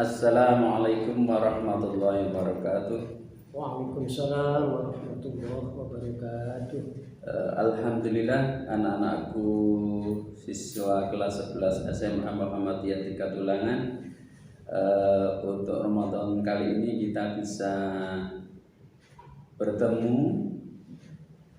Assalamualaikum warahmatullahi wabarakatuh. Waalaikumsalam warahmatullahi wabarakatuh. Alhamdulillah, anak-anakku siswa kelas 11 SMA Muhammadiyah 3 Tulangan, untuk Ramadan kali ini kita bisa bertemu,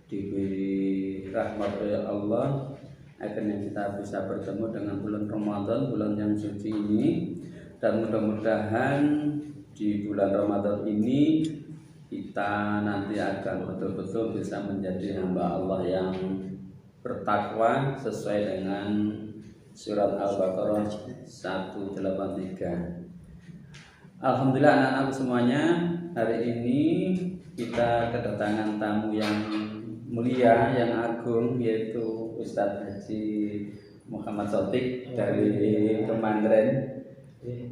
diberi rahmat oleh Allah. Akhirnya kita bisa bertemu dengan bulan Ramadan, bulan yang suci ini. Dan mudah-mudahan di bulan Ramadan ini kita nanti akan betul-betul bisa menjadi hamba Allah yang bertakwa sesuai dengan surat Al-Baqarah 183. Alhamdulillah anak-anak semuanya, hari ini kita kedatangan tamu yang mulia, yang agung, yaitu Ustadz Haji Muhammad Sotik dari Kemangren.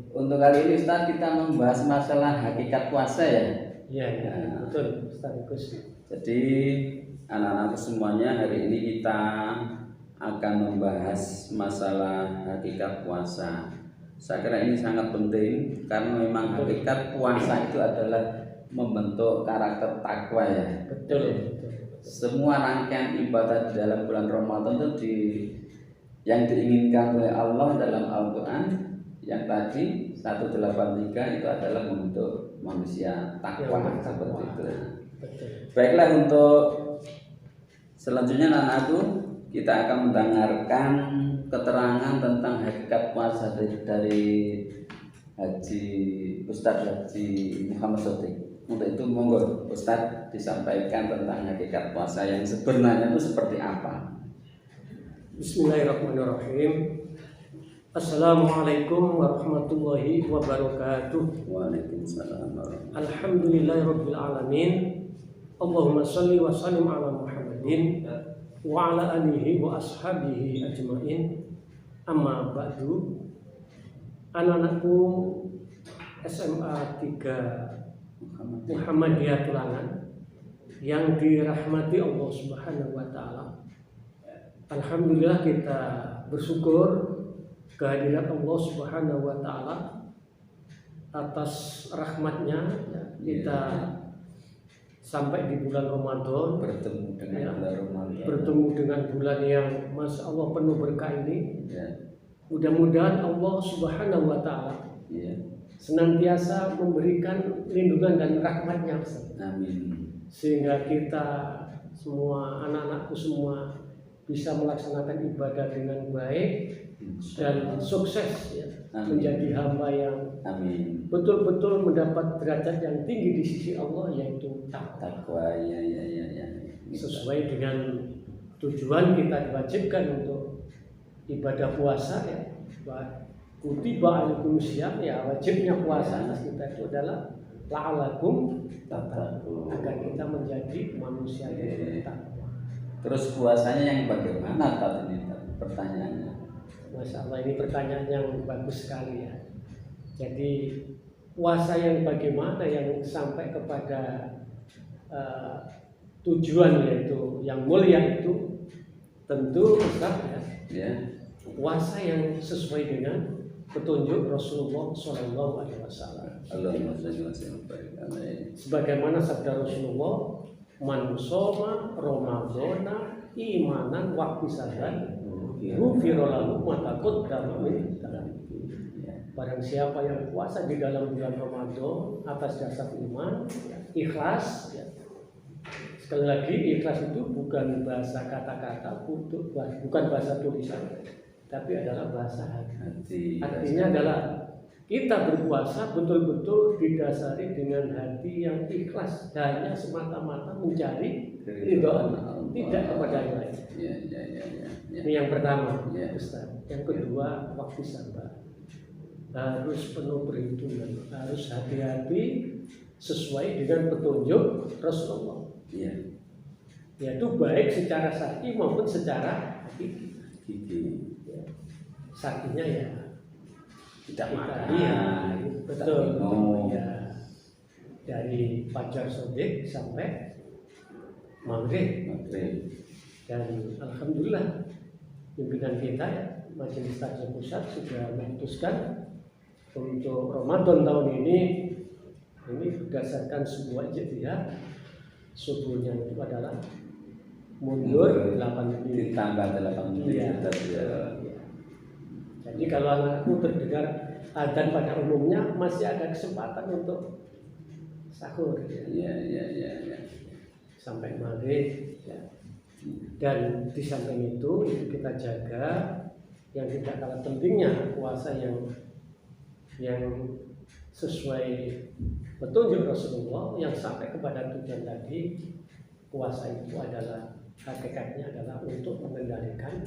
Untuk kali ini Ustadz kita membahas masalah hakikat puasa ya. Iya, betul Ustadz. Jadi anak-anak semuanya, hari ini kita akan membahas masalah hakikat puasa. Saya kira ini sangat penting karena memang hakikat puasa itu adalah membentuk karakter takwa ya. Betul. Semua rangkaian ibadah di dalam bulan Ramadan itu yang diinginkan oleh Allah dalam Al-Quran yang tadi 183 itu adalah membentuk manusia takwa seperti itu. Baiklah, untuk selanjutnya anak-anakku, kita akan mendengarkan keterangan tentang hakikat puasa dari Ustadz Haji Muhammad Sotik. Untuk itu monggo Ustadz disampaikan tentang hakikat puasa yang sebenarnya itu seperti apa. Bismillahirrahmanirrahim. Assalamualaikum warahmatullahi wabarakatuh. Waalaikumsalam warahmatullahi wabarakatuh. Alhamdulillahirabbil alamin. Allahumma shalli wa sallim ala Muhammadin wa ala alihi wa ashabihi ajmain. Amma ba'du. Anak-anakku SMA 3 Muhammadiyah Tulangan yang dirahmati Allah Subhanahu wa taala. Alhamdulillah kita bersyukur kehadirat Allah Subhanahu wa taala atas rahmatnya kita sampai di bulan Ramadan, bertemu dengan bulan Ramadan, bertemu dengan bulan yang Masya Allah penuh berkah ini. Mudah-mudahan Allah Subhanahu wa taala senantiasa memberikan lindungan dan rahmatnya. Amin. Sehingga kita semua, anak-anakku semua bisa melaksanakan ibadah dengan baik dan sukses ya, menjadi hamba yang betul-betul mendapat derajat yang tinggi di sisi Allah, yaitu takwa. Ya. Sesuai dengan tujuan kita diwajibkan untuk ibadah puasa ya. Kutiba alaikum syiyam, ya wajibnya puasa atas kita itu adalah la'alakum tattaqun, agar kita menjadi manusia yang bertakwa. Terus puasanya yang bagaimana tadi pertanyaannya? Masya Allah, ini pertanyaan yang bagus sekali ya. Jadi puasa yang bagaimana yang sampai kepada tujuan, yaitu yang mulia itu tentu Ustaz ya. Puasa yang sesuai dengan petunjuk Rasulullah SAW. Sebagaimana sabda Rasulullah, man shoma ramadhana imanan wa ihtisaban ghufira lahu ma taqaddama min dhanbihi. Barang siapa yang puasa di dalam bulan Ramadan atas dasar iman, ikhlas ya. Sekali lagi, ikhlas itu bukan bahasa kata-kata, bukan bahasa tulisan, tapi adalah bahasa hati. Artinya adalah kita berpuasa betul-betul didasari dengan hati yang ikhlas, hanya semata-mata mencari ridho Allah, tidak kepada yang lain. Ini yang pertama, Ustaz. Yang kedua, waktu sabar. Harus penuh perhitungan, harus hati-hati sesuai dengan petunjuk Rasulullah. Yaitu baik secara syar'i maupun secara hakiki. Syar'inya ya tidak makan. Iya, betul. Ya. Dari fajar shadiq sampai maghrib. Dan alhamdulillah pimpinan kita ya, Majelis Taklim Pusat sudah memutuskan untuk Ramadan tahun ini berdasarkan sebuah ijtihad, subuhnya itu adalah mundur 8 menit. Ditambah 8 menit. Iya. Ya. Jadi kalau anakku terdengar adzan pada umumnya masih ada kesempatan untuk sahur. Iya. Sampai maghrib. Ya. Dan di samping itu kita jaga yang tidak kalah pentingnya puasa yang sesuai petunjuk Rasulullah yang sampai kepada tujuan tadi. Puasa itu adalah hakikatnya adalah untuk mengendalikan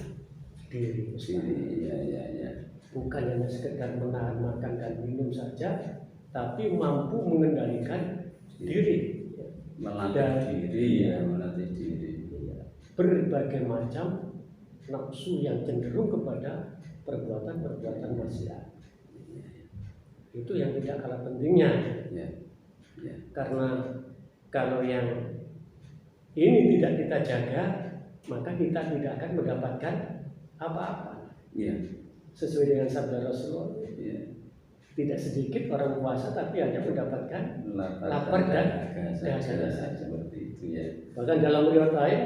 diri. Iya. Bukan hanya sekedar menahan makan dan minum saja, tapi mampu mengendalikan diri. Melatih diri. Berbagai macam nafsu yang cenderung kepada perbuatan maksiat. Itu yang tidak kalah pentingnya. Ya. Karena kalau yang ini tidak kita jaga, maka kita tidak akan mendapatkan apa-apa. Iya. Sesuai dengan sabda Rasulullah. Iya. Tidak sedikit orang puasa tapi hanya mendapatkan Lapar dan dahaga seperti itu ya. Bahkan dalam riwayat lain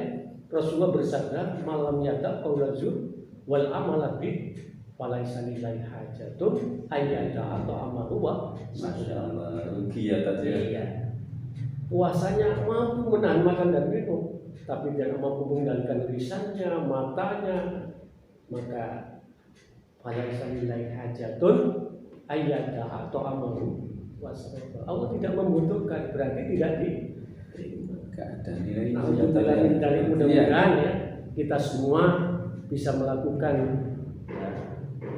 Rasulullah bersabda, "Malam yada qaula zur wal amala bi falaisa lillahi hajatun ayyada atau amalu wa." Masyaallah, rugi ya tadi ya. Iya. Puasanya mampu menahan makan dan minum, tapi tidak mampu mengendalikan lisannya, matanya, maka falaisa lillahi hajatun ayyada atau amalu wa. Allah tidak membutuhkan, berarti tidak diterima. Gak ada nilai. Alhamdulillah, mudah-mudahan ya kita semua bisa melakukan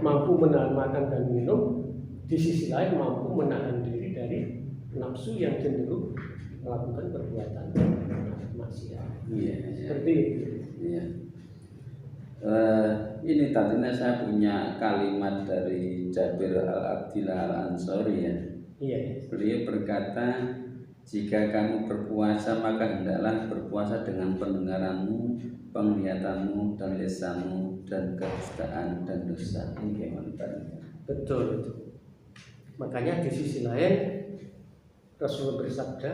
mampu menahan makan dan minum, di sisi lain mampu menahan diri dari nafsu yang cenderung melakukan perbuatan maksiat. Iya. Seperti itu. Iya. Ini tadinya saya punya kalimat dari Jabir Al-Abdillah Al-Ansori ya. Iya. Beliau berkata, jika kamu berpuasa maka hendaklah berpuasa dengan pendengaranmu, penglihatanmu, dan lisanmu, dan kedustaan dan dosa. Ini gimana tadi? Betul. Makanya di sisi lain Rasulullah bersabda,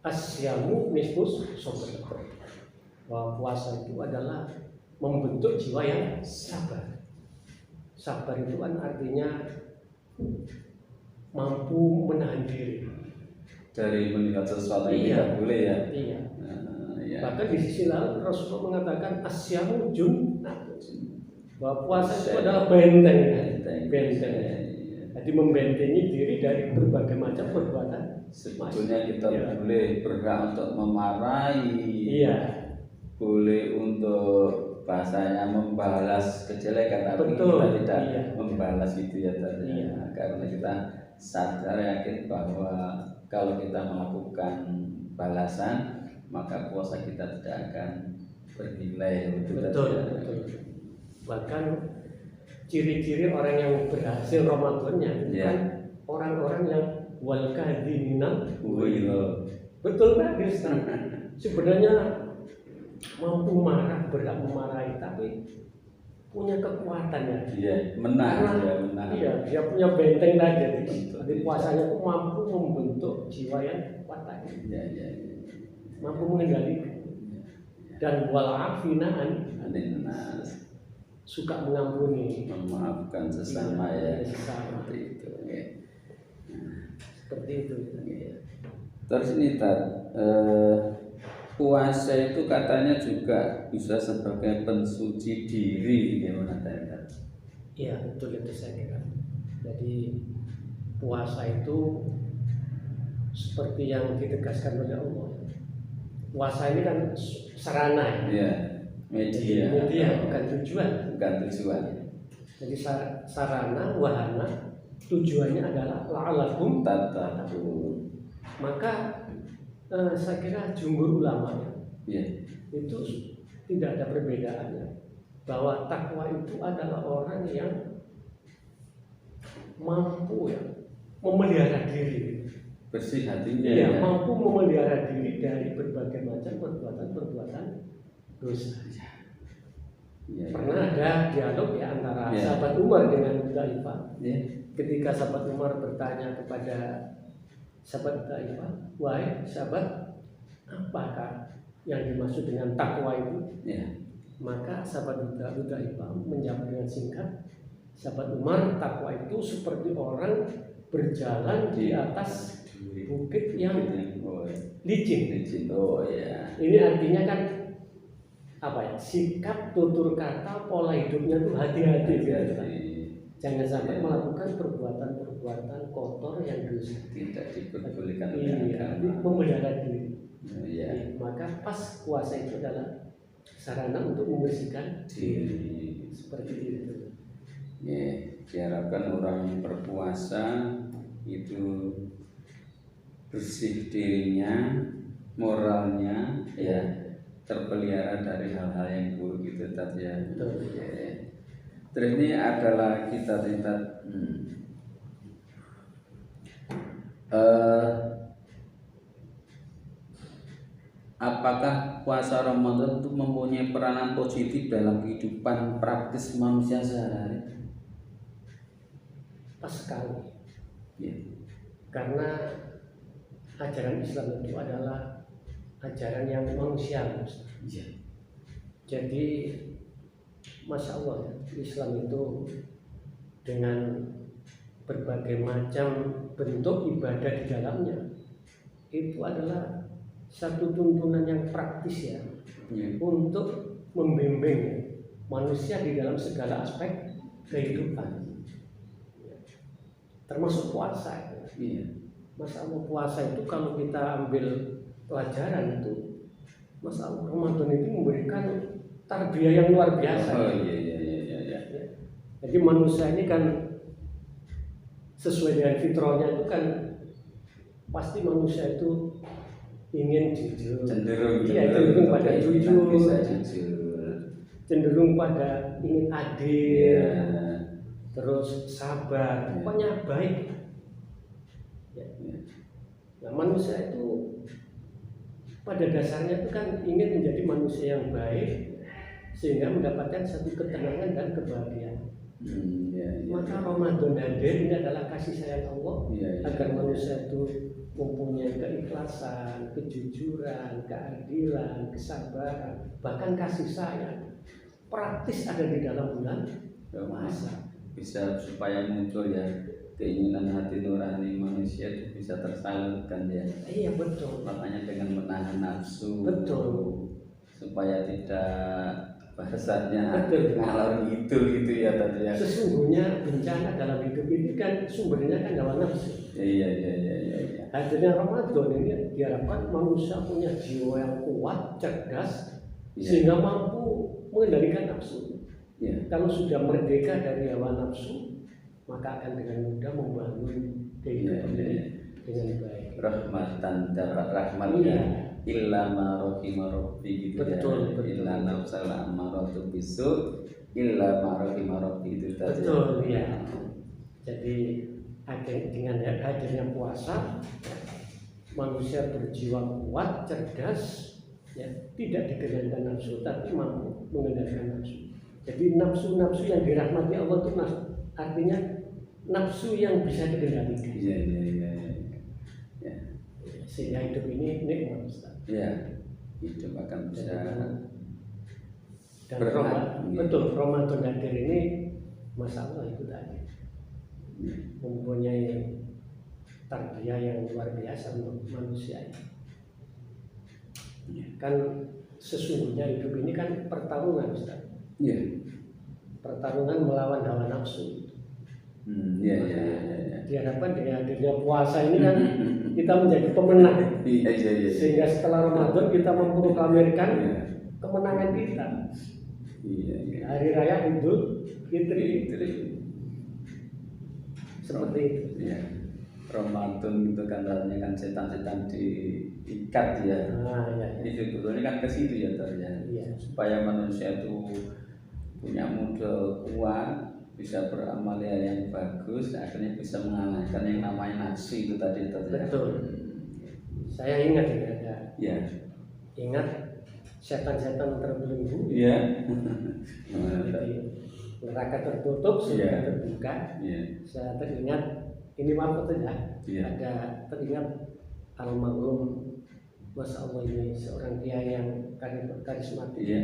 asyamu nisfus sabr. Bahwa puasa itu adalah membentuk jiwa yang sabar. Sabar itu kan artinya mampu menahan diri dari melihat sesuatu yang tidak boleh ya. Iya. Ya. Bahkan di sisi lain Rasulullah mengatakan asyamu junnah. Bahwa puasa itu adalah benteng. Jadi membentengi diri dari berbagai macam perbuatan. Sebetulnya kita boleh berhak untuk memarahi. Iya. Boleh untuk bahasanya membalas kejelekan, tapi betul, kita tidak iya. membalas itu ya tadi. Iya. Karena kita sadar yakin bahwa kalau kita melakukan balasan maka puasa kita tidak akan bernilai. Betul. Bahkan ciri-ciri orang yang berhasil Ramadannya ya. Kan orang-orang yang wal kadhimina. Betul kan sebenarnya mampu marah, berhak memarahi, tapi punya kekuatan ya. Iya, menang. Iya, dia punya benteng tadi. Jadi puasanya itu mampu membentuk jiwa yang kuat tadi. Iya. Mampu mengendalikan. Dan walafina aninnas, suka mengampuni, memaafkan sesama ya. Sesama. Seperti itu. Ya. Seperti itu. Ya. Terus ini puasa itu katanya juga bisa sebagai pensuci diri, gimana Tata? Iya, betul itu saya kira. Jadi puasa itu seperti yang ditegaskan oleh Allah. Puasa ini kan sarana ya, media, bukan tujuan. Jadi sarana, wahana, tujuannya adalah la'alakum tattaqun. Maka saya kira jumhur ulama itu tidak ada perbedaannya, bahwa takwa itu adalah orang yang mampu memelihara diri, bersih hatinya, mampu memelihara diri dari berbagai macam perbuatan dosa. Ya, Pernah ada dialog ya antara Ya. sahabat Umar dengan Hudzaifah. ya, Ketika sahabat Umar bertanya kepada sahabat Hudzaifah, "Wahai sahabat, apakah yang dimaksud dengan takwa itu?" ya, Maka sahabat Hudzaifah menjawab dengan singkat, sahabat Umar, takwa itu seperti orang berjalan di atas bukit yang oh, licin. licin, oh ya, Ini artinya kan apa ya? Sikap, tutur kata, pola hidupnya tuh hati-hati. Gitu. Jangan sampai melakukan perbuatan-perbuatan kotor yang dosa. tidak diperbolehkan oleh Iya, agama. memelihara diri. Ya, Maka pas puasa itu adalah sarana untuk membersihkan diri. seperti itu. Ya, diharapkan orang berpuasa itu bersih dirinya, moralnya, ya terpelihara dari hal-hal yang buruk itu tadi ya. Betul. Ya. Terus ini adalah kita apakah puasa Ramadan itu mempunyai peranan positif dalam kehidupan praktis manusia sehari-hari? Pas sekali. Ya. Karena ajaran Islam itu adalah ajaran yang manusiawi. Ya. Jadi Masya Allah ya, Islam itu dengan berbagai macam bentuk ibadah di dalamnya itu adalah satu tuntunan yang praktis ya, untuk membimbing manusia di dalam segala aspek kehidupan, termasuk puasa. Iya. Masya Allah, puasa itu kalau kita ambil pelajaran itu, Masya Allah, Ramadan itu memberikan tarbiyah yang luar biasa. Oh iya. Jadi manusia ini kan sesuai dengan fitrahnya itu kan pasti manusia itu ingin jujur, cenderung pada jujur, cenderung pada ingin adil, terus sabar, pokoknya baik. Nah, manusia itu pada dasarnya itu kan ingin menjadi manusia yang baik sehingga mendapatkan satu ketenangan dan kebahagiaan. Maka Ramadan hadir ini adalah kasih sayang Allah agar manusia itu mempunyai keikhlasan, kejujuran, keadilan, kesabaran, bahkan kasih sayang praktis ada di dalam bulan puasa. Bisa supaya muncul ya keinginan hati nurani manusia itu bisa tersalurkan ya. Iya betul. Makanya dengan menahan nafsu. Betul. Supaya tidak bahasanya ngalor gitu ya tadi ya. Sesungguhnya bencana dalam hidup ini kan sumbernya kan hawa nafsu. Iya. Hadirnya Ramadan ini diharapkan manusia punya jiwa yang kuat, cerdas, sehingga mampu mengendalikan nafsu. Kalau sudah merdeka dari hawa nafsu, maka akan dengan mudah membangun kehidupan dengan baik. Rahmatan dapat rahmatnya illa ma rahima rabbi gitu. Betul. Illa nafsal amaratu bisu illa ma rahima rabbi itu tadi. Betul ya. Jadi dengan hadirnya puasa, manusia berjiwa kuat, cerdas, ya, tidak dikendalikan nafsu, tapi mampu mengendalikan nafsu. Jadi nafsu-nafsu yang dirahmati Allah itu artinya nafsu yang bisa dikendalikan. Iya. Sehingga hidup ini nikmat, Ustaz. Iya. Hidup akan bisa. Dan betul, Ramadan hadir ini masalah itu tadi. Mempunyai tarbiyah yang luar biasa untuk manusia. Kan sesungguhnya hidup ini kan pertarungan, Ustaz. Iya. Pertarungan melawan hawa nafsu. Iya. Diharapkan dengan hadirnya puasa ini kan kita menjadi pemenang. Iya. Sehingga setelah Ramadan kita memproklamirkan kemenangan kita. Iya. Hari Raya Idul Fitri. Seperti itu. Iya. Ramadan itu kan katanya kan setan-setan diikat ya. Itu sebetulnya kan ke situ ya ternyata. Iya. Supaya manusia itu punya modal kuat, bisa beramal yang bagus, akhirnya bisa mengalahkan yang namanya nafsu itu tadi. Betul. Saya ingat ya. Ya. Ingat setan-setan terbelenggu. Iya. Jadi neraka tertutup, surga Iya. terbuka. Iya. Saya teringat ini maaf saja. Iya. Ada teringat almarhum, Masya Allah, ini seorang kiai yang karismatik, Iya.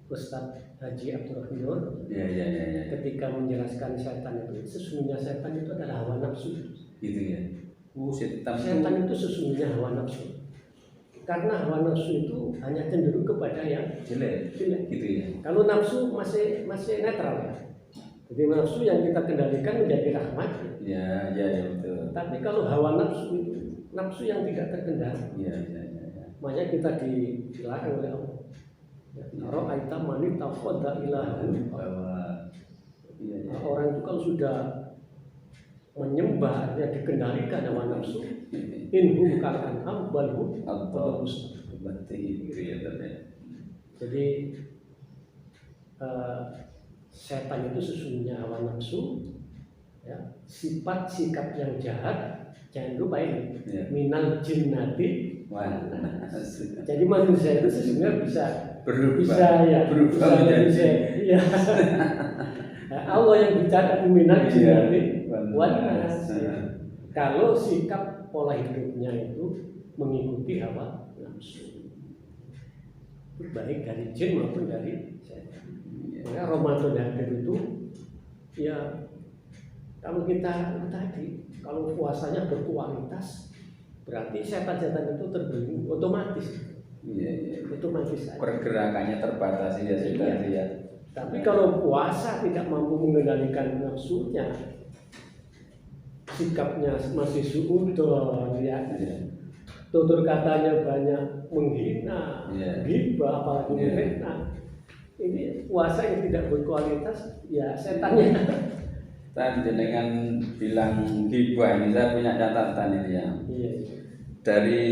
Ustadz Haji Abdurrahman Nur. Iya, iya, iya, iya. Ketika menjelaskan setan itu, sesungguhnya setan itu adalah hawa nafsu. Gitu ya. Setan itu sesungguhnya hawa nafsu. Karena hawa nafsu itu hanya cenderung kepada yang jelek. jelek. Gitu ya. Kalau nafsu masih netral ya. Jadi nafsu yang kita kendalikan menjadi rahmat. Iya, iya, ya, betul. Tapi kalau hawa nafsu itu nafsu yang tidak terkendali. Iya, iya, iya, iya. Makanya kita dilarang oleh Allah. Kalau aita mani takhadha ilahu. Bahwa iya, iya. Orang itu kalau sudah menyembah, artinya dikendalikan hawa nafsu, inhum kal'an'am balhum Atau berarti itu ya, Dok, ya. Jadi setan itu sesungguhnya hawa nafsu, ya, sifat sikap yang jahat. Jangan lupa ini Iya. minal jinnati. Wah, Jadi manusia itu sesungguhnya bisa berubah menjadi iya. Nah, Allah yang bicara minal jinnati wan nas. Kalau sikap pola hidupnya itu mengikuti hawa nafsu, baik dari jin maupun dari setan. Maka Ramadan hadir itu ya, kalau kita tadi, kalau puasanya berkualitas, berarti setan-setan itu terbelenggu otomatis. Iya, iya. Otomatis saja. Pergerakannya terbatasi ya sudah Iya. ya. Tapi kalau puasa tidak mampu mengendalikan nafsunya, sikapnya masih suudon, ya, tutur katanya banyak menghina, Iya. ghibah, apalagi Iya. memfitnah. Ini puasa yang tidak berkualitas, ya setannya. Tadi dengan bilang ghibah ini saya punya catatan ini ya. Iya. Dari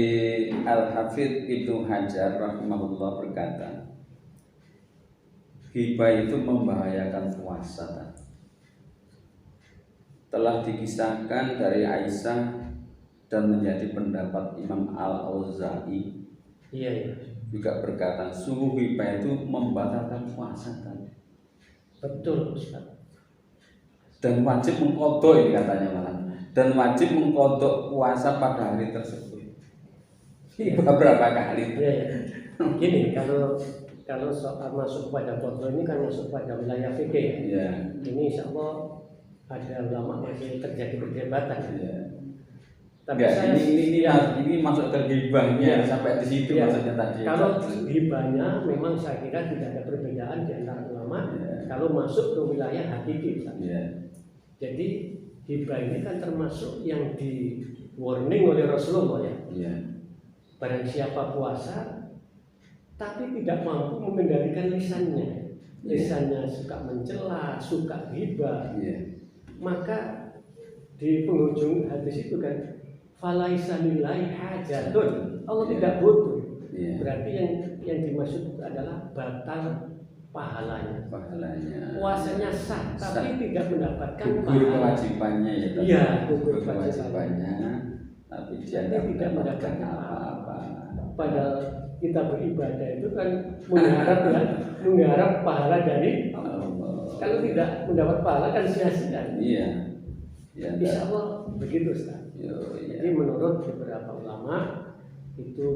Al-Hafidz Ibnu Hajar rahimahullah berkata, ghibah itu membahayakan puasa. Telah dikisahkan dari Aisyah dan menjadi pendapat Imam Al-Auza'i Iya. juga berkata, sungguh ghibah itu membatalkan puasa kan. Betul, Ustaz. Dan wajib mengkodok ini katanya malah. Dan wajib mengkodok puasa pada hari tersebut. Berapa kali? Iya, ya. Gini, kalau soal masuk pada kodok ini kan masuk pada wilayah fikih. Ya. Ini insya Allah ada ulama masih terjadi perdebatan. Ya. Tapi Enggak, saya ini masuk ke ghibahnya Ya. sampai di situ Ya. maksudnya tadi. Kalau ghibahnya memang saya kira tidak ada perbedaan di antara ulama. Ya. Kalau masuk ke wilayah hakiki, Ustaz. Ya. Jadi hibah ini kan termasuk yang di warning oleh Rasulullah ya. Ya. Barang siapa puasa tapi tidak mampu mengendalikan lisannya, lisannya suka mencela, suka hibah, Ya. maka di penghujung hadis itu kan falaisa lillahi hajatun, Allah Ya. tidak butuh. Ya. Berarti yang dimaksud adalah batal pahalanya. Pahalanya. Puasanya sah, tapi Sah. tidak mendapatkan Gugur pahala. kewajibannya ya. Tadi. Iya, gugur kewajibannya, tapi dia Tapi tidak tidak mendapatkan mendapatkan apa-apa. Padahal kita beribadah itu kan mengharap pahala dari Allah. Allah. Kalau tidak mendapat pahala kan sia-sia. Iya. Ya. Insya Allah begitu, Ustaz. Yo, Jadi ya. menurut beberapa ulama itu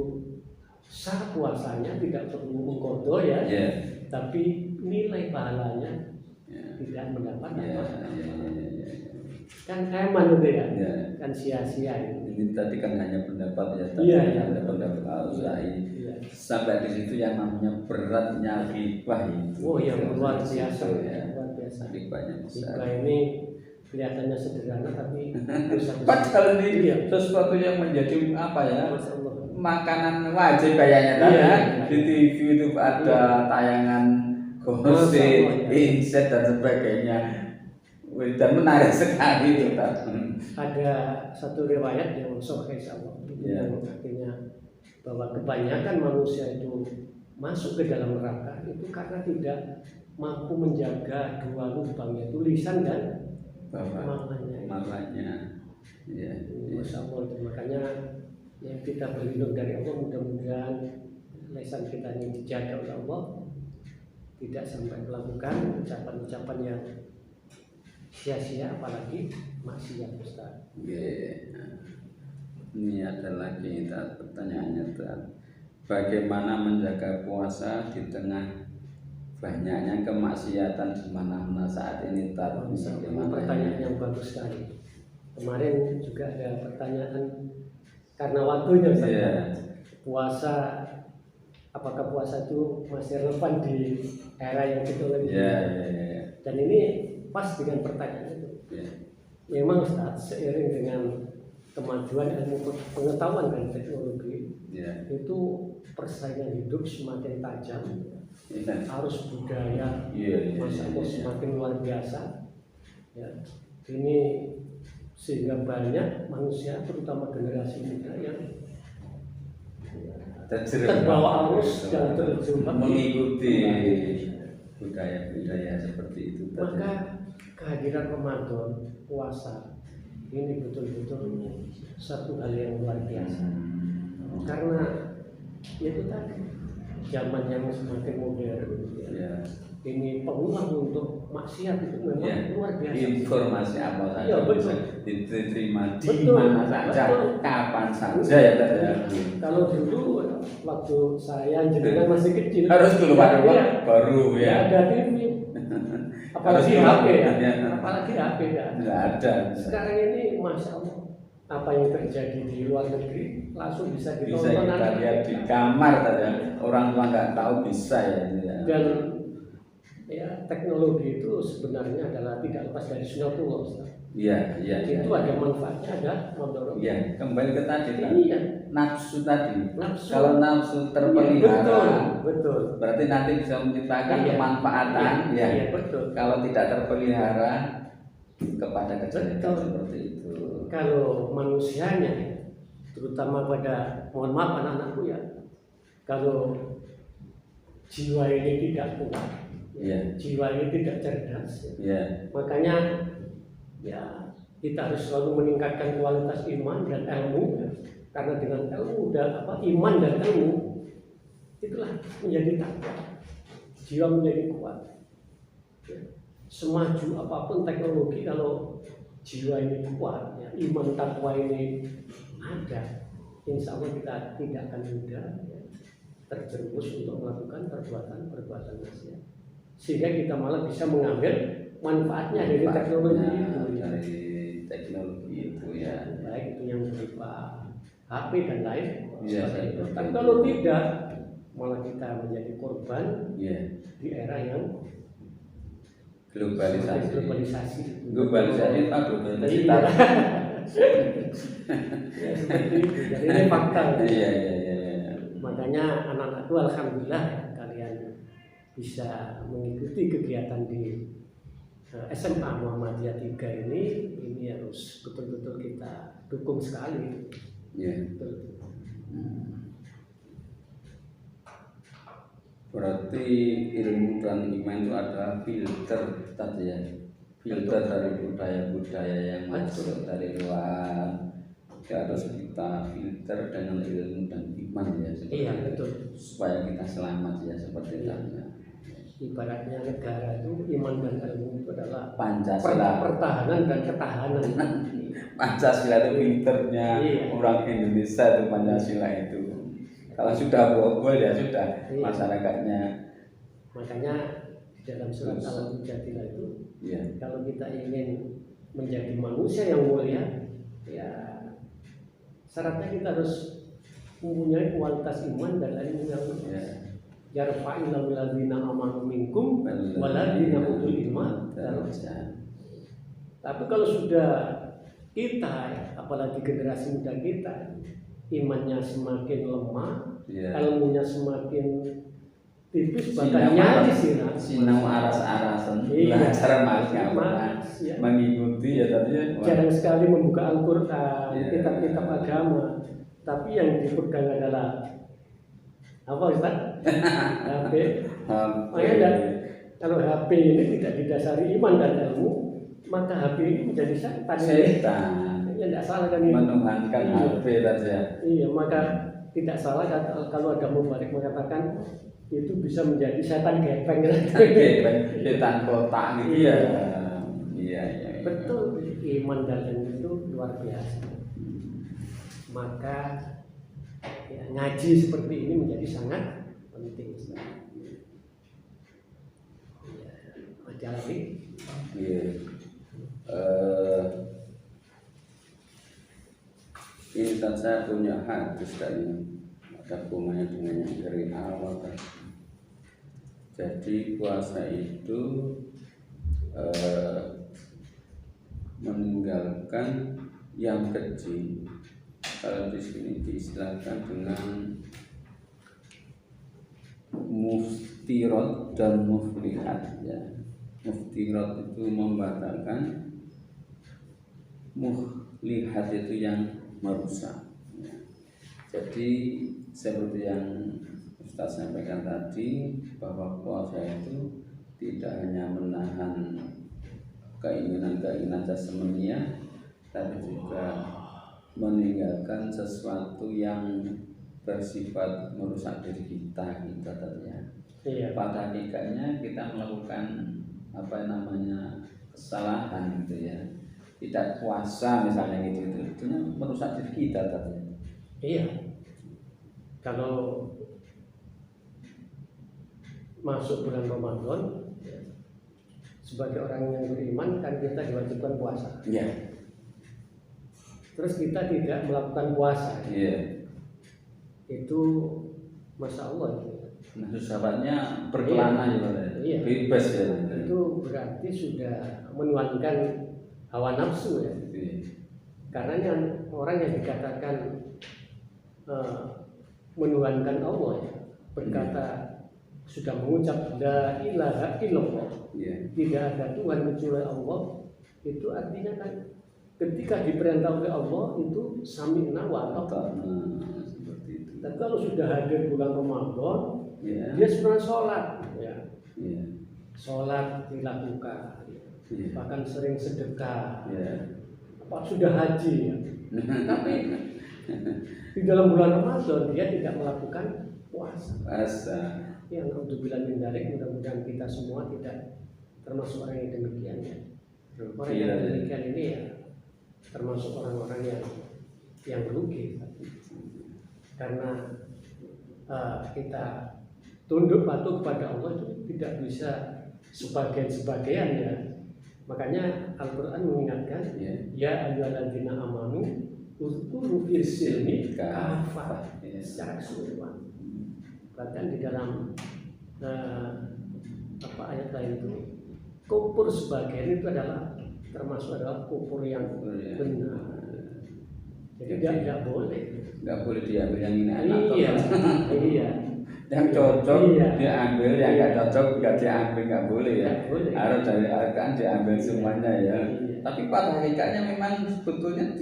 sah puasanya, tidak perlu mengkodok ya, Ya. tapi nilai pahalanya Ya. tidak mendapat Ya. apa-apa. Ya. Kan eman itu ya, Ya. kan sia-sia itu. Ini tadi kan hanya pendapat ya, tadi Iya, iya. ada pendapat Al-Auza'i. Iya. Sampai di situ yang namanya beratnya ghibah itu. Oh, yang luar biasa, Ya. luar biasa. Ghibahnya besar. Hibah ini kelihatannya sederhana tapi dosa besar. Padahal ini Iya. sesuatu yang menjadi apa ya? Masya Allah. Makanan wajib kayaknya tadi. Iya. Di TV itu ada tayangan gosip, Masya Allah, ya. inset dan sebagainya. Dan menarik sekali itu tadi. Ada satu riwayat yang sahih Allah, Ya. yang artinya bahwa kebanyakan manusia itu masuk ke dalam neraka itu karena tidak mampu menjaga dua lubang, yaitu lisan dan matanya. Makanya, ya. Masya Allah, itu makanya ya kita berlindung dari Allah, mudah-mudahan lesan kita ini dijaga oleh Allah, tidak sampai melakukan ucapan-ucapan yang sia-sia, apalagi maksiat, Ustaz. Ini ada lagi pertanyaannya, bagaimana menjaga puasa di tengah banyaknya kemaksiatan di mana-mana saat ini, Ini pertanyaan yang bagus sekali. Kemarin juga ada pertanyaan karena waktunya, Ustaz. Puasa, apakah puasa itu masih relevan di era yang kita lagi? Dan ini pas dengan pertanyaan itu. Memang Ustaz, seiring dengan kemajuan ilmu pengetahuan dan teknologi, itu persaingan hidup semakin tajam, arus budaya Masya Allah semakin luar biasa. Ini sehingga banyak manusia, terutama generasi muda, yang terbawa arus dan terjebak mengikuti budaya-budaya seperti itu. Maka kehadiran Ramadan, puasa ini betul-betul satu hal yang luar biasa. Karena itu tadi zaman yang semakin modern, ini peluang untuk maksiat itu memang luar biasa. Informasi apa saja bisa diterima di Betul. mana saja, kapan saja ya. Kalau dulu waktu saya jenengan masih kecil harus keluar baru ada TV, apalagi HP apalagi HP nggak ada. Sekarang ini Masya Allah, apa yang terjadi di luar negeri langsung bisa Bisa kita lihat di kamar saja, orang tua nggak tahu bisa ya. Dan teknologi itu sebenarnya adalah tidak lepas dari sunatullah, Ustaz. Itu ada manfaatnya, ada mudaratnya. Kembali ke tadi nafsu tadi. Nafsu. Kalau nafsu terpelihara, betul. berarti nanti bisa menciptakan kemanfaatan. Betul. Kalau tidak terpelihara kepada kejelekan seperti itu. Kalau manusianya, terutama pada, mohon maaf anak-anakku ya, kalau jiwa ini tidak kuat, jiwa ini tidak cerdas, makanya kita harus selalu meningkatkan kualitas iman dan ilmu, karena dengan ilmu dan iman dan ilmu itulah menjadi takwa, jiwa menjadi kuat. Semaju apapun teknologi, kalau jiwa ini kuat, iman takwa ini ada, insya Allah kita tidak akan mudah terjerumus untuk melakukan perbuatan maksiat, sehingga kita malah bisa mengambil manfaatnya dari teknologi itu. Baik itu yang berupa HP dan lain. Tapi kalau tidak, malah kita menjadi korban di era yang globalisasi. Seperti itu. Jadi ini fakta. Makanya anak-anakku alhamdulillah kalian bisa mengikuti kegiatan di SMA Muhammadiyah 3 ini harus betul-betul kita dukung sekali. Berarti ilmu dan iman itu adalah filter tadi ya, filter dari budaya-budaya yang masuk dari luar. Harus kita filter dengan ilmu dan iman ya, betul. Supaya kita selamat ya, seperti itu. Ibaratnya negara itu iman dan ilmu itu adalah Pancasila, pertahanan dan ketahanan. Pancasila itu filternya orang Indonesia itu Pancasila itu. Kalau sudah bobol ya sudah masyarakatnya. Makanya di dalam surat Al-Mujadilah itu, kalau kita ingin menjadi manusia yang mulia, syaratnya kita harus mempunyai kualitas iman dan ilmu yang luas. Yarfa'illahu alladzina amanu minkum walladzina utul ilma darajat. Tapi kalau sudah kita, apalagi generasi muda kita, imannya semakin lemah, ilmunya semakin tipis, bahkan nyaris sinau aras-arasan, belajar mengikuti tadinya jarang sekali membuka Al-Quran, kitab-kitab agama, tapi yang dipegang adalah apa Ustaz? HP. Makanya kalau HP ini tidak didasari iman dan ilmu, maka HP ini menjadi setan. Ya tidak salah kan ini. Menuhankan HP saja. Maka tidak salah kalau ada mubalik mengatakan itu bisa menjadi setan gepeng. Setan kotak gitu ya. Iya. Betul, iman dan ilmu itu luar biasa. Maka ya, ngaji seperti ini menjadi sangat penting. Ya, ada lagi? Iya. Ini kan saya punya hadis dari ada hubungannya dengan yang dari awal kan. Jadi puasa itu meninggalkan yang kecil. Kalau di sini diistilahkan dengan muftirat dan muflihat ya. Muftirat itu membatalkan, muflihat itu yang merusak ya. Jadi seperti yang Ustaz sampaikan tadi, bahwa puasa itu tidak hanya menahan keinginan-keinginan jasmania, tapi juga meninggalkan sesuatu yang bersifat merusak diri kita gitu tadinya. Iya. Pada hakikatnya kita melakukan kesalahan gitu ya. Tidak puasa misalnya gitu itu merusak diri kita tadinya. Iya. Kalau masuk bulan Ramadan, sebagai orang yang beriman kan kita diwajibkan puasa. Iya. Terus kita tidak melakukan puasa. Iya. Itu Masya Allah. Nah, sahabatnya berkelana juga iya. Bebas ya. Itu berarti sudah menuankan hawa nafsu ya. Iya. Karena yang orang yang dikatakan menuhankan Allah ya, berkata sudah mengucap la ilaha illallah, tidak ada Tuhan kecuali Allah, itu artinya kan ketika diperintah oleh Allah itu sami'na wa ata'na. Seperti itu. Dan kalau sudah hadir bulan Ramadan, dia sebenarnya sholat ya. Sholat dilakukan, bahkan sering sedekah, apa sudah haji ya. Tapi di dalam bulan Ramadan dia tidak melakukan puasa. Yang untuk bilang mendarik, mudah-mudahan kita semua tidak termasuk orang yang demikian ya. Orang yang demikian ini ya termasuk orang-orang yang rugi, karena kita tunduk patuh kepada Allah itu tidak bisa sebagian ya. Makanya Al-Quran mengingatkan ya ayyuhalladzina amanu uzkuru fil silmi kafah, secara keseluruhan. Bahkan di dalam ayat lain itu kufur sebagian itu adalah termasuk adalah kufur yang benar. Jadi tidak boleh. Nggak boleh diambil yang ini Iya. Yang cocok diambil, yang nggak cocok nggak diambil, nggak boleh ya. Harus dari Al-Quran diambil semuanya ya. Tapi pada hakikatnya memang sebetulnya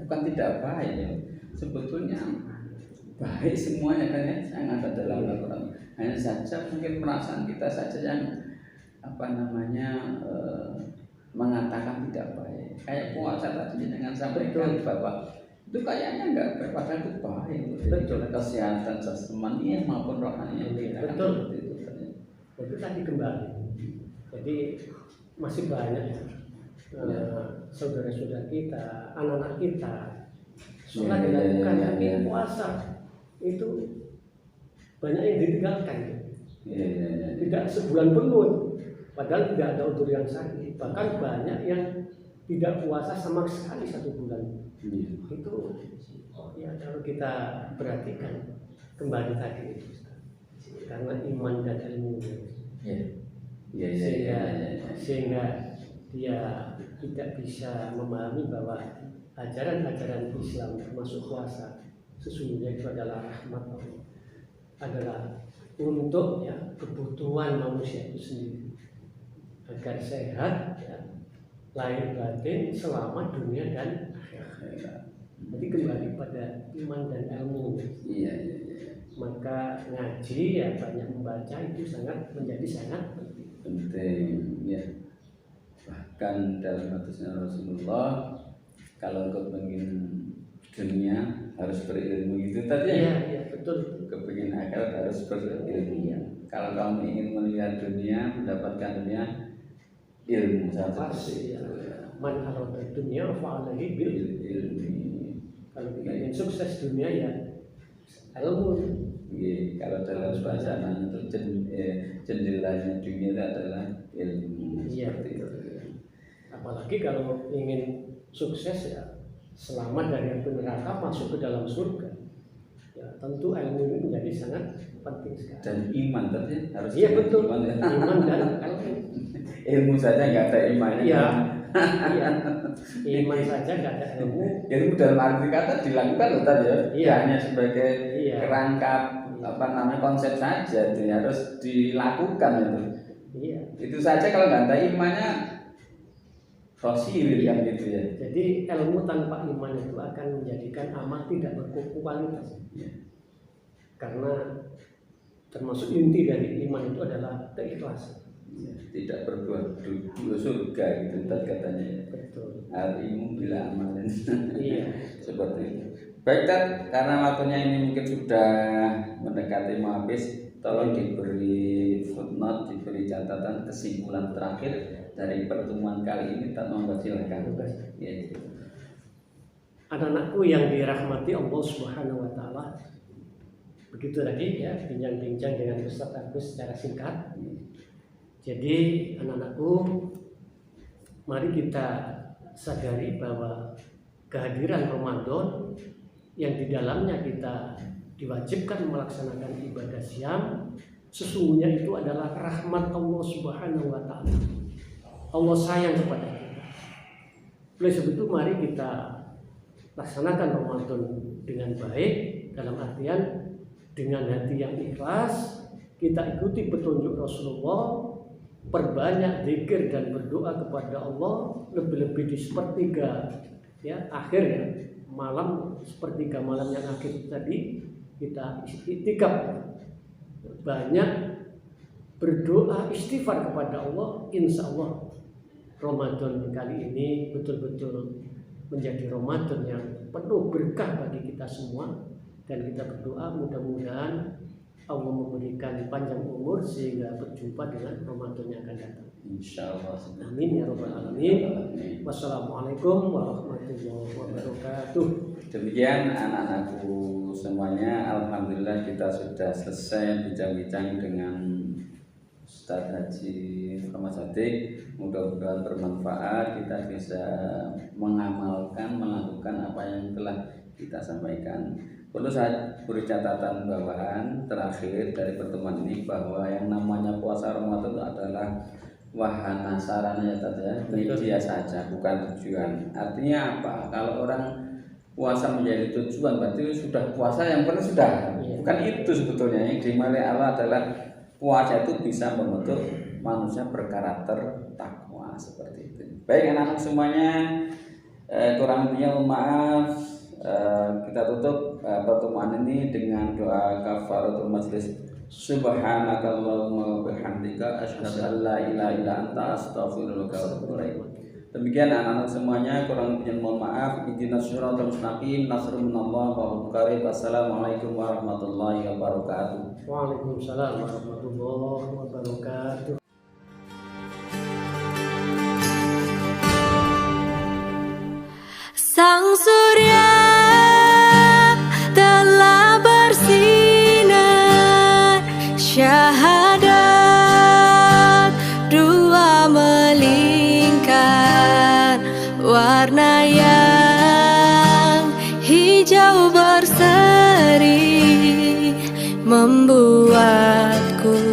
bukan tidak baik ya. Sebetulnya baik semuanya kan ya, yang ada dalam Al-Quran. Hanya saja mungkin perasaan kita saja yang mengatakan tidak baik. Kayak puasa tadi dengan sampaikan bahwa itu kayaknya enggak baik, padahal itu baik. Betul. Kesehatan jasmani maupun rohani. Betul. Itu tadi kembali. Jadi masih banyak saudara-saudara kita, anak-anak kita sholat dilakukan, tapi puasa itu banyak yang ditinggalkan. Tidak sebulan penuh, padahal tidak ada udur yang sakit. Bahkan banyak yang tidak puasa sama sekali 1 bulan. Itu kalau kita perhatikan kembali tadi itu, karena iman dan ilmu. Sehingga dia tidak bisa memahami bahwa ajaran-ajaran Islam termasuk puasa sesungguhnya itu adalah rahmat Allah, adalah untuk kebutuhan manusia itu sendiri agar sehat lahir batin selama dunia dan akhirat. Jadi kembali pada iman dan ilmu. Maka ngaji banyak membaca itu menjadi sangat penting ya. Bahkan dalam hadisnya Rasulullah, kalau engkau ingin dunia harus berilmu gitu tadi ya. Iya, betul. Kepingin akhirat harus berilmu. Kalau kamu ingin melihat dunia, mendapatkan dunia, ilmu saja. Pasti ya. Man arada dunia fa'alaihi bil Ilmu. Kalau kita ingin sukses dunia ya ilmu. Iya, kalau dalam bahasa itu jendelanya dunia itu adalah ilmu. Iya, Seperti itu. Apalagi kalau ingin sukses ya selamat dari api neraka masuk ke dalam surga. Ya, tentu ilmu ini menjadi sangat penting sekali. Dan iman tadi harus Iya betul. iman, ya. Iman dan ilmu. Ilmu saja nggak ada imannya. Iya. Iya. Iman saja nggak ada ilmu. Ilmu dalam arti kata dilakukan loh tadi ya. Iya. Hanya sebagai Iya. kerangka konsep saja, itu harus dilakukan itu. Iya. Itu saja kalau nggak ada imannya rosir kan gitu ya. Jadi ilmu tanpa iman itu akan menjadikan amal tidak berkualitas. Iya. Karena termasuk inti dari iman itu adalah keikhlasan. Ya, tidak berbuat dulu surga gitu tadi katanya ya. Betul. Al-ilmu bila amalin. Iya. Seperti itu. Baik Tat, karena waktunya ini mungkin sudah mendekati mau habis, tolong diberi footnote, diberi catatan kesimpulan terakhir dari pertemuan kali ini. Tat, monggo silakan. Ya. Anak-anakku yang dirahmati Allah Subhanahu wa taala. Begitu tadi ya, bincang-bincang dengan Ustaz Agus secara singkat. Jadi anak-anakku, mari kita sadari bahwa kehadiran Ramadan yang di dalamnya kita diwajibkan melaksanakan ibadah siam, sesungguhnya itu adalah rahmat Allah Subhanahu wa taala. Allah sayang kepada kita. Oleh sebab itu mari kita laksanakan Ramadan dengan baik, dalam artian dengan hati yang ikhlas, kita ikuti petunjuk Rasulullah, perbanyak zikir dan berdoa kepada Allah, lebih-lebih di sepertiga ya akhir ya, malam sepertiga malam yang akhir tadi kita iktikaf, banyak berdoa istighfar kepada Allah. Insya Allah Ramadan kali ini betul-betul menjadi Ramadan yang penuh berkah bagi kita semua, dan kita berdoa mudah-mudahan Allah memberikan panjang umur sehingga berjumpa dengan Ramadan yang akan datang. Insyaallah. Amin ya rabbal alamin. Wassalamualaikum warahmatullahi wabarakatuh. Demikian anak-anakku semuanya, alhamdulillah kita sudah selesai bincang-bincang dengan Ustadz Haji Muhammad Shadiq. Mudah-mudahan bermanfaat, kita bisa mengamalkan, melakukan apa yang telah kita sampaikan. Perlu saya beri catatan bawahan terakhir dari pertemuan ini bahwa yang namanya puasa Ramadan itu adalah wahana sarana ya media saja, bukan tujuan. Artinya apa? Kalau orang puasa menjadi tujuan berarti sudah puasa yang benar sudah. Bukan itu sebetulnya. Yang dimiliki Allah adalah puasa itu bisa membentuk manusia berkarakter takwa seperti itu. Baik anak-anak semuanya, kurang lebihnya maaf. Kita tutup pertemuan ini dengan doa kafaratul majlis. Subhanakallahumma wa bihamdika asyhadu an la ilaha illa anta astaghfiruka wa atubu ilaik. Demikian anak-anak semuanya, kurang lebihnya mohon maaf. Ihdinas siratal mustaqim, nasrun minallah wa qarib. Wassalamualaikum warahmatullahi wabarakatuh. Waalaikumsalam warahmatullahi wabarakatuh. Sang surya telah bersinar, syahadat dua melingkar, warna yang hijau berseri membuatku